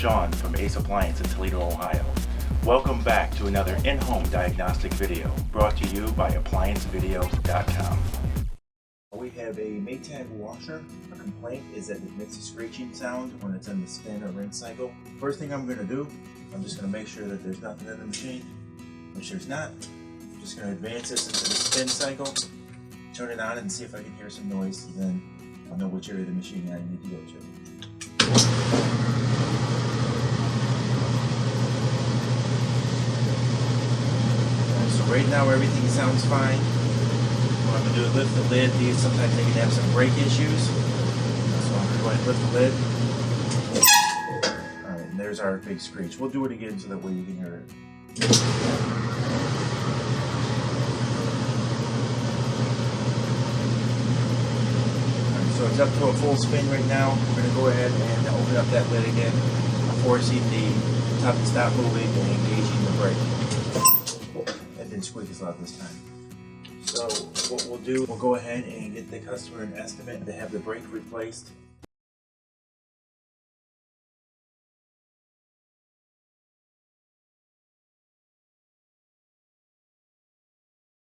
Sean from Ace Appliance in Toledo, Ohio. Welcome back to another in-home diagnostic video brought to you by ApplianceVideo.com. We have a Maytag washer. A complaint is that it makes a screeching sound when it's in the spin or rinse cycle. First thing I'm going to do, I'm just going to make sure that there's nothing in the machine. Which there's not. I'm just going to advance this into the spin cycle, turn it on and see if I can hear some noise, and then I'll know which area of the machine I need to go to. So right now everything sounds fine. What I'm going to do is lift the lid. These sometimes they can have some brake issues. So I'm going to go ahead and lift the lid. Alright, and there's our big screech. We'll do it again so that way you can hear it. So it's up to a full spin right now. We're going to go ahead and open up that lid again, forcing the top to stop moving and engaging the brake. That didn't squeak as loud this time. So what we'll do, we'll go ahead and get the customer an estimate to have the brake replaced